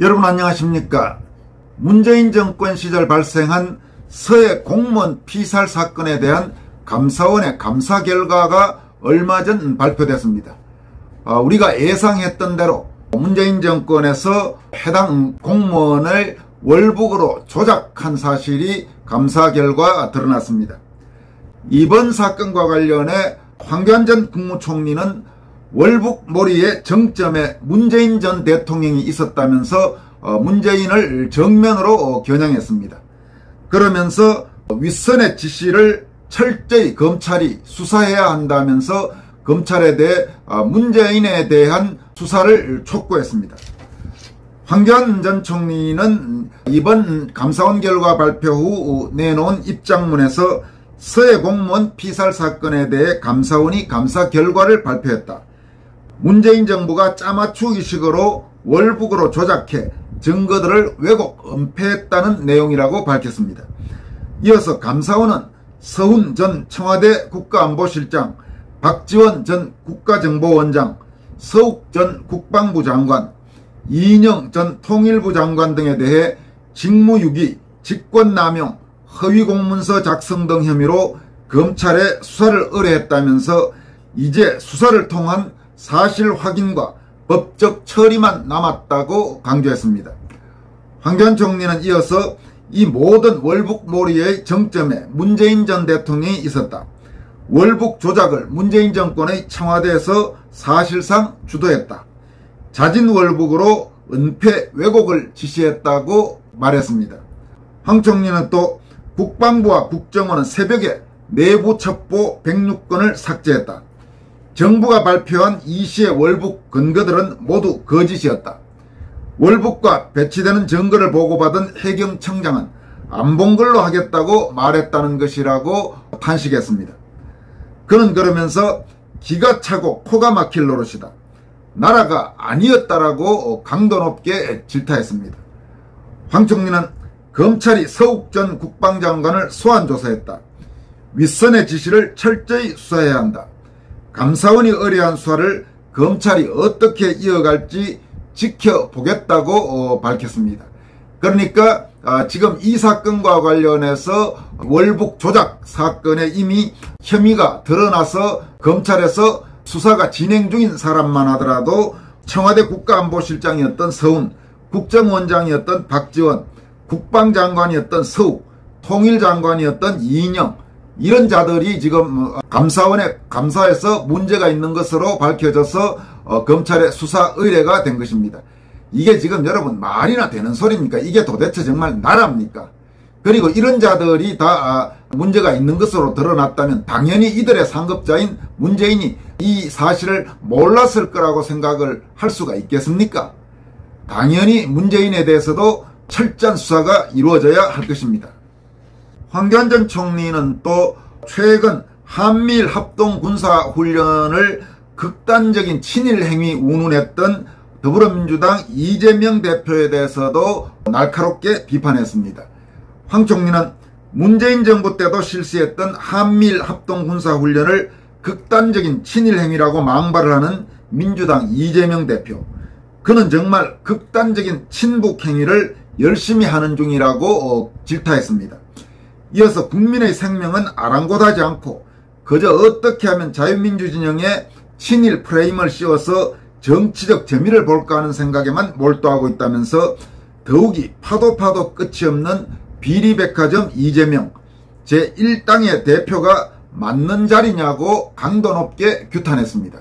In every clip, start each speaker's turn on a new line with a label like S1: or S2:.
S1: 여러분 안녕하십니까? 문재인 정권 시절 발생한 서해 공무원 피살 사건에 대한 감사원의 감사 결과가 얼마 전 발표됐습니다. 우리가 예상했던 대로 문재인 정권에서 해당 공무원을 월북으로 조작한 사실이 감사 결과 드러났습니다. 이번 사건과 관련해 황교안 전 국무총리는 월북몰이의 정점에 문재인 전 대통령이 있었다면서 문재인을 정면으로 겨냥했습니다. 그러면서 윗선의 지시를 철저히 검찰이 수사해야 한다면서 검찰에 대해 문재인에 대한 수사를 촉구했습니다. 황교안 전 총리는 이번 감사원 결과 발표 후 내놓은 입장문에서 서해 공무원 피살 사건에 대해 감사원이 감사 결과를 발표했다. 문재인 정부가 짜맞추기식으로 월북으로 조작해 증거들을 왜곡 은폐했다는 내용이라고 밝혔습니다. 이어서 감사원은 서훈 전 청와대 국가안보실장, 박지원 전 국가정보원장, 서욱 전 국방부 장관, 이인영 전 통일부 장관 등에 대해 직무유기, 직권남용, 허위공문서 작성 등 혐의로 검찰에 수사를 의뢰했다면서 이제 수사를 통한 사실 확인과 법적 처리만 남았다고 강조했습니다. 황교안 총리는 이어서 이 모든 월북몰이의 정점에 문재인 전 대통령이 있었다. 월북 조작을 문재인 정권의 청와대에서 사실상 주도했다. 자진 월북으로 은폐 왜곡을 지시했다고 말했습니다. 황 총리는 또 국방부와 국정원은 새벽에 내부 첩보 106건을 삭제했다. 정부가 발표한 이 시의 월북 근거들은 모두 거짓이었다. 월북과 배치되는 증거를 보고받은 해경청장은 안 본 걸로 하겠다고 말했다는 것이라고 탄식했습니다. 그는 그러면서 기가 차고 코가 막힐 노릇이다. 나라가 아니었다라고 강도 높게 질타했습니다. 황 총리는 검찰이 서욱 전 국방장관을 소환 조사했다. 윗선의 지시를 철저히 수사해야 한다. 감사원이 의뢰한 수사를 검찰이 어떻게 이어갈지 지켜보겠다고 밝혔습니다. 그러니까 지금 이 사건과 관련해서 월북 조작 사건에 이미 혐의가 드러나서 검찰에서 수사가 진행 중인 사람만 하더라도 청와대 국가안보실장이었던 서훈, 국정원장이었던 박지원, 국방장관이었던 서욱, 통일장관이었던 이인영, 이런 자들이 지금 감사원의 감사에서 문제가 있는 것으로 밝혀져서 검찰의 수사 의뢰가 된 것입니다. 이게 지금 여러분 말이나 되는 소리입니까? 이게 도대체 정말 나라입니까? 그리고 이런 자들이 다 문제가 있는 것으로 드러났다면 당연히 이들의 상급자인 문재인이 이 사실을 몰랐을 거라고 생각을 할 수가 있겠습니까? 당연히 문재인에 대해서도 철저한 수사가 이루어져야 할 것입니다. 황교안 전 총리는 또 최근 한미일 합동군사훈련을 극단적인 친일 행위 운운했던 더불어민주당 이재명 대표에 대해서도 날카롭게 비판했습니다. 황 총리는 문재인 정부 때도 실시했던 한미일 합동군사훈련을 극단적인 친일 행위라고 망발을 하는 민주당 이재명 대표. 그는 정말 극단적인 친북 행위를 열심히 하는 중이라고 질타했습니다. 이어서 국민의 생명은 아랑곳하지 않고 그저 어떻게 하면 자유민주진영에 친일 프레임을 씌워서 정치적 재미를 볼까 하는 생각에만 몰두하고 있다면서 더욱이 파도 끝이 없는 비리백화점 이재명 제1당의 대표가 맞는 자리냐고 강도 높게 규탄했습니다.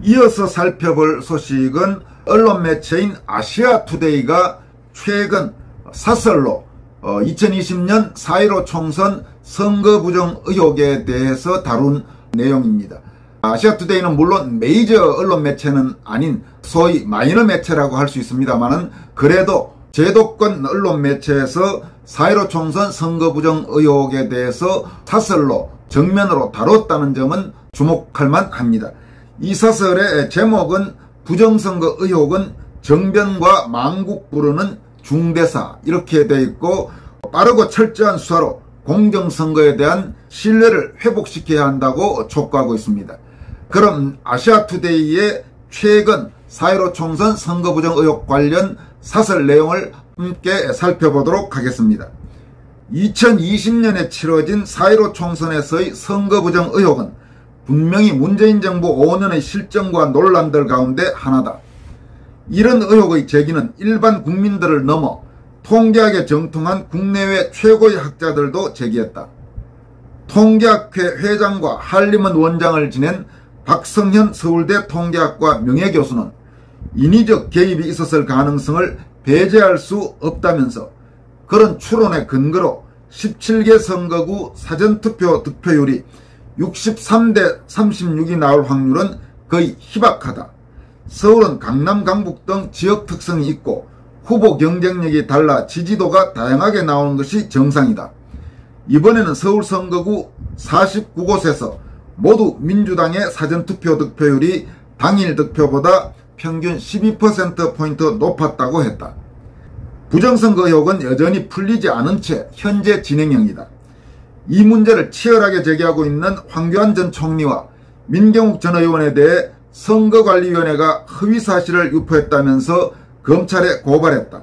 S1: 이어서 살펴볼 소식은 언론 매체인 아시아투데이가 최근 사설로 2020년 4.15 총선 선거 부정 의혹에 대해서 다룬 내용입니다. 아시아투데이는 물론 메이저 언론 매체는 아닌 소위 마이너 매체라고 할 수 있습니다만은 그래도 제도권 언론 매체에서 4.15 총선 선거 부정 의혹에 대해서 사설로 정면으로 다뤘다는 점은 주목할 만합니다. 이 사설의 제목은 부정선거 의혹은 정변과 망국 부르는 중대사 이렇게 되어 있고 빠르고 철저한 수사로 공정선거에 대한 신뢰를 회복시켜야 한다고 촉구하고 있습니다. 그럼 아시아투데이의 최근 4.15 총선 선거 부정 의혹 관련 사설 내용을 함께 살펴보도록 하겠습니다. 2020년에 치러진 4.15 총선에서의 선거 부정 의혹은 분명히 문재인 정부 5년의 실정과 논란들 가운데 하나다. 이런 의혹의 제기는 일반 국민들을 넘어 통계학에 정통한 국내외 최고의 학자들도 제기했다. 통계학회 회장과 한림원 원장을 지낸 박성현 서울대 통계학과 명예교수는 인위적 개입이 있었을 가능성을 배제할 수 없다면서 그런 추론의 근거로 17개 선거구 사전투표 득표율이 63대 36이 나올 확률은 거의 희박하다. 서울은 강남, 강북 등 지역 특성이 있고 후보 경쟁력이 달라 지지도가 다양하게 나오는 것이 정상이다. 이번에는 서울 선거구 49곳에서 모두 민주당의 사전투표 득표율이 당일 득표보다 평균 12%포인트 높았다고 했다. 부정선거 의혹은 여전히 풀리지 않은 채 현재 진행형이다. 이 문제를 치열하게 제기하고 있는 황교안 전 총리와 민경욱 전 의원에 대해 선거관리위원회가 허위사실을 유포했다면서 검찰에 고발했다.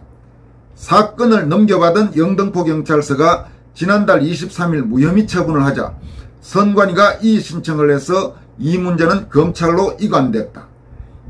S1: 사건을 넘겨받은 영등포 경찰서가 지난달 23일 무혐의 처분을 하자 선관위가 이의 신청을 해서 이 문제는 검찰로 이관됐다.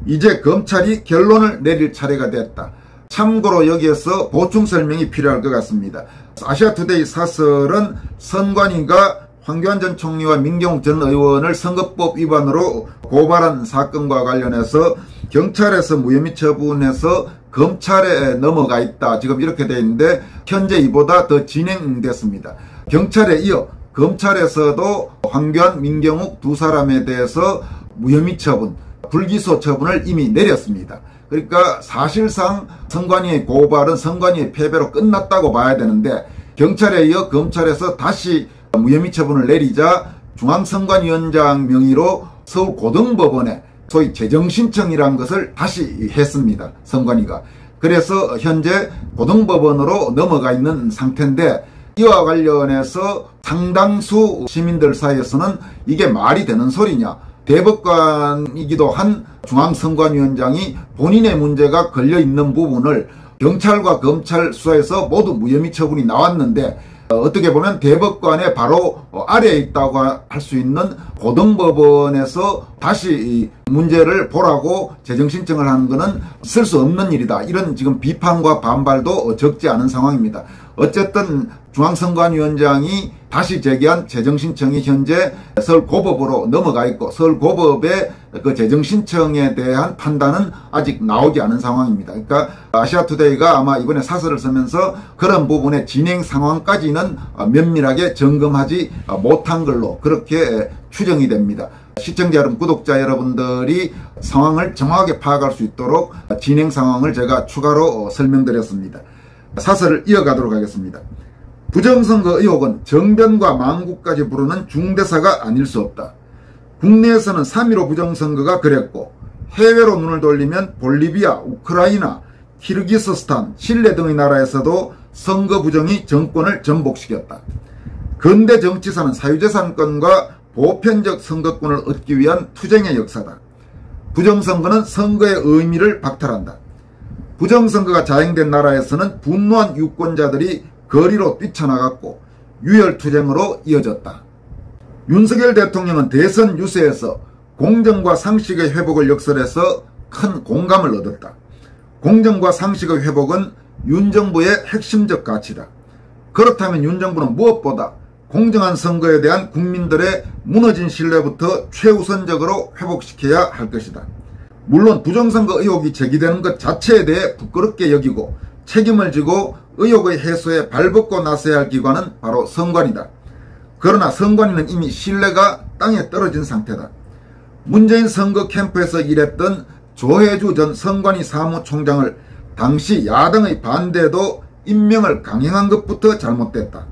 S1: 이제 검찰이 결론을 내릴 차례가 됐다. 참고로 여기에서 보충 설명이 필요할 것 같습니다. 아시아투데이 사설은 선관위가 황교안 전 총리와 민경욱 전 의원을 선거법 위반으로 고발한 사건과 관련해서 경찰에서 무혐의 처분해서 검찰에 넘어가 있다. 지금 이렇게 되어 있는데 현재 이보다 더 진행됐습니다. 경찰에 이어 검찰에서도 황교안, 민경욱 두 사람에 대해서 무혐의 처분, 불기소 처분을 이미 내렸습니다. 그러니까 사실상 선관위의 고발은 선관위의 패배로 끝났다고 봐야 되는데 경찰에 이어 검찰에서 다시 무혐의 처분을 내리자 중앙선관위원장 명의로 서울고등법원에 소위 재정신청이라는 것을 다시 했습니다. 선관위가. 그래서 현재 고등법원으로 넘어가 있는 상태인데 이와 관련해서 상당수 시민들 사이에서는 이게 말이 되는 소리냐. 대법관이기도 한 중앙선관위원장이 본인의 문제가 걸려있는 부분을 경찰과 검찰 수사에서 모두 무혐의 처분이 나왔는데 어떻게 보면 대법관의 바로 아래에 있다고 할 수 있는 고등법원에서 다시 이 문제를 보라고 재정신청을 하는 것은 있을 수 없는 일이다. 이런 지금 비판과 반발도 적지 않은 상황입니다. 어쨌든 중앙선관위원장이 다시 제기한 재정신청이 현재 서울고법으로 넘어가 있고 서울고법의 그 재정신청에 대한 판단은 아직 나오지 않은 상황입니다. 그러니까 아시아투데이가 아마 이번에 사설을 쓰면서 그런 부분의 진행 상황까지는 면밀하게 점검하지 못한 걸로 그렇게 추정이 됩니다. 시청자 여러분, 구독자 여러분들이 상황을 정확하게 파악할 수 있도록 진행 상황을 제가 추가로 설명드렸습니다. 사설을 이어가도록 하겠습니다. 부정선거 의혹은 정변과 망국까지 부르는 중대사가 아닐 수 없다. 국내에서는 3.15 부정선거가 그랬고 해외로 눈을 돌리면 볼리비아, 우크라이나, 키르기스스탄, 칠레 등의 나라에서도 선거 부정이 정권을 전복시켰다. 근대 정치사는 사유재산권과 보편적 선거권을 얻기 위한 투쟁의 역사다. 부정선거는 선거의 의미를 박탈한다. 부정선거가 자행된 나라에서는 분노한 유권자들이 거리로 뛰쳐나갔고 유혈투쟁으로 이어졌다. 윤석열 대통령은 대선 유세에서 공정과 상식의 회복을 역설해서 큰 공감을 얻었다. 공정과 상식의 회복은 윤 정부의 핵심적 가치다. 그렇다면 윤 정부는 무엇보다 공정한 선거에 대한 국민들의 무너진 신뢰부터 최우선적으로 회복시켜야 할 것이다. 물론 부정선거 의혹이 제기되는 것 자체에 대해 부끄럽게 여기고 책임을 지고 의혹의 해소에 발벗고 나서야 할 기관은 바로 선관위다. 그러나 선관위는 이미 신뢰가 땅에 떨어진 상태다. 문재인 선거 캠프에서 일했던 조혜주 전 선관위 사무총장을 당시 야당의 반대도 임명을 강행한 것부터 잘못됐다.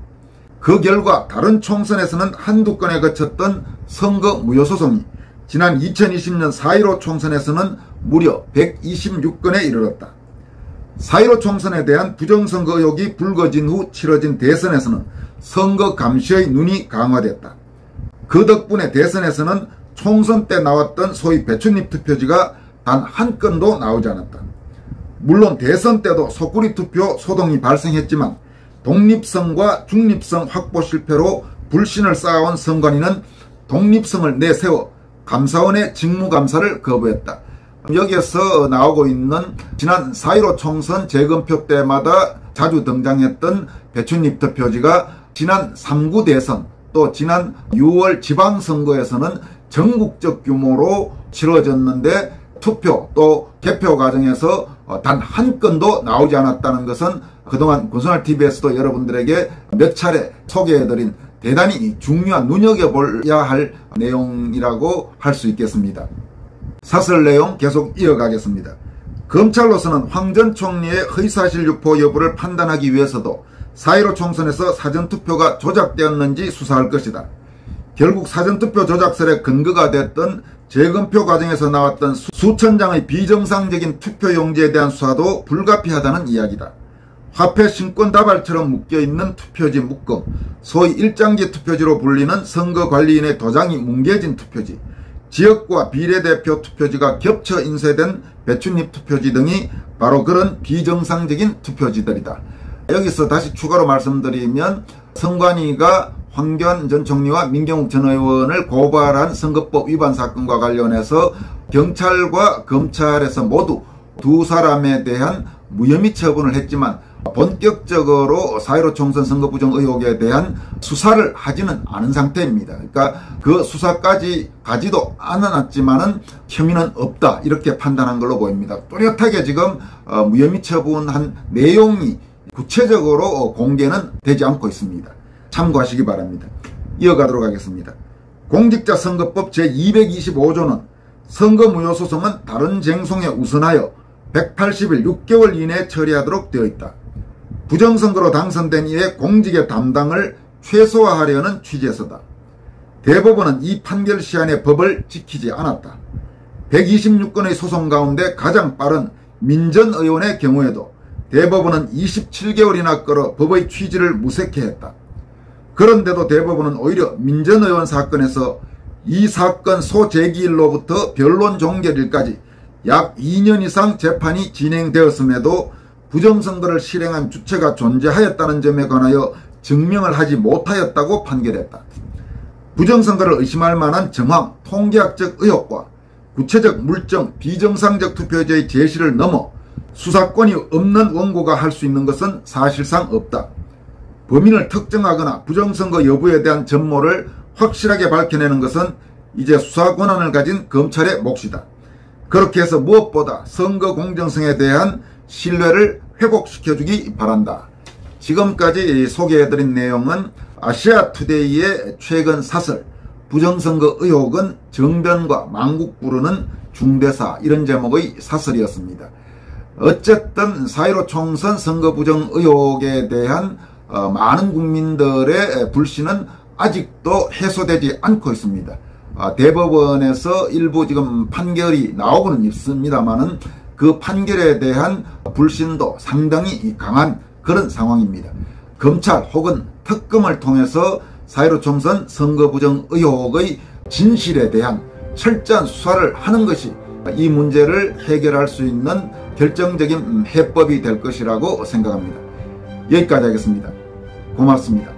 S1: 그 결과 다른 총선에서는 한두 건에 그쳤던 선거 무효소송이 지난 2020년 4.15 총선에서는 무려 126건에 이르렀다. 4.15 총선에 대한 부정선거 의혹이 불거진 후 치러진 대선에서는 선거 감시의 눈이 강화됐다. 그 덕분에 대선에서는 총선 때 나왔던 소위 배춧잎 투표지가 단 한 건도 나오지 않았다. 물론 대선 때도 속구리 투표 소동이 발생했지만 독립성과 중립성 확보 실패로 불신을 쌓아온 선관위는 독립성을 내세워 감사원의 직무감사를 거부했다. 여기에서 나오고 있는 지난 4.15 총선 재검표 때마다 자주 등장했던 배춧잎 투표지가 지난 3구 대선 또 지난 6월 지방선거에서는 전국적 규모로 치러졌는데 투표 또 개표 과정에서 단 한 건도 나오지 않았다는 것은 그동안 군생활TV에서도 여러분들에게 몇 차례 소개해드린 대단히 중요한 눈여겨봐야 할 내용이라고 할 수 있겠습니다. 사설 내용 계속 이어가겠습니다. 검찰로서는 황 전 총리의 허위사실 유포 여부를 판단하기 위해서도 4.15 총선에서 사전투표가 조작되었는지 수사할 것이다. 결국 사전투표 조작설의 근거가 됐던 재검표 과정에서 나왔던 수천 장의 비정상적인 투표용지에 대한 수사도 불가피하다는 이야기다. 화폐 신권 다발처럼 묶여있는 투표지 묶음, 소위 일장기 투표지로 불리는 선거관리인의 도장이 뭉개진 투표지, 지역과 비례대표 투표지가 겹쳐 인쇄된 배춧잎 투표지 등이 바로 그런 비정상적인 투표지들이다. 여기서 다시 추가로 말씀드리면 선관위가 황교안 전 총리와 민경욱 전 의원을 고발한 선거법 위반 사건과 관련해서 경찰과 검찰에서 모두 두 사람에 대한 무혐의 처분을 했지만 본격적으로 4.15 총선 선거 부정 의혹에 대한 수사를 하지는 않은 상태입니다. 그러니까 그 수사까지 가지도 않았지만은 혐의는 없다 이렇게 판단한 걸로 보입니다. 뚜렷하게 지금 무혐의 처분한 내용이 구체적으로 공개는 되지 않고 있습니다. 참고하시기 바랍니다. 이어가도록 하겠습니다. 공직자선거법 제225조는 선거무효소송은 다른 쟁송에 우선하여 180일 6개월 이내에 처리하도록 되어 있다. 부정선거로 당선된 이에 공직의 담당을 최소화하려는 취지에서다. 대법원은 이 판결 시한의 법을 지키지 않았다. 126건의 소송 가운데 가장 빠른 민전 의원의 경우에도 대법원은 27개월이나 끌어 법의 취지를 무색해 했다. 그런데도 대법원은 오히려 민전 의원 사건에서 이 사건 소제기일로부터 변론 종결일까지 약 2년 이상 재판이 진행되었음에도 부정선거를 실행한 주체가 존재하였다는 점에 관하여 증명을 하지 못하였다고 판결했다. 부정선거를 의심할 만한 정황, 통계학적 의혹과 구체적 물정, 비정상적 투표지의 제시를 넘어 수사권이 없는 원고가 할 수 있는 것은 사실상 없다. 범인을 특정하거나 부정선거 여부에 대한 전모를 확실하게 밝혀내는 것은 이제 수사 권한을 가진 검찰의 몫이다. 그렇게 해서 무엇보다 선거 공정성에 대한 신뢰를 회복시켜주기 바란다. 지금까지 소개해드린 내용은 아시아투데이의 최근 사설 부정선거 의혹은 정변과 망국 부르는 중대사 이런 제목의 사설이었습니다. 어쨌든 4.15 총선 선거 부정 의혹에 대한 많은 국민들의 불신은 아직도 해소되지 않고 있습니다. 대법원에서 일부 지금 판결이 나오고는 있습니다만은 그 판결에 대한 불신도 상당히 강한 그런 상황입니다. 검찰 혹은 특검을 통해서 4.15 총선 선거 부정 의혹의 진실에 대한 철저한 수사를 하는 것이 이 문제를 해결할 수 있는 결정적인 해법이 될 것이라고 생각합니다. 여기까지 하겠습니다. 고맙습니다.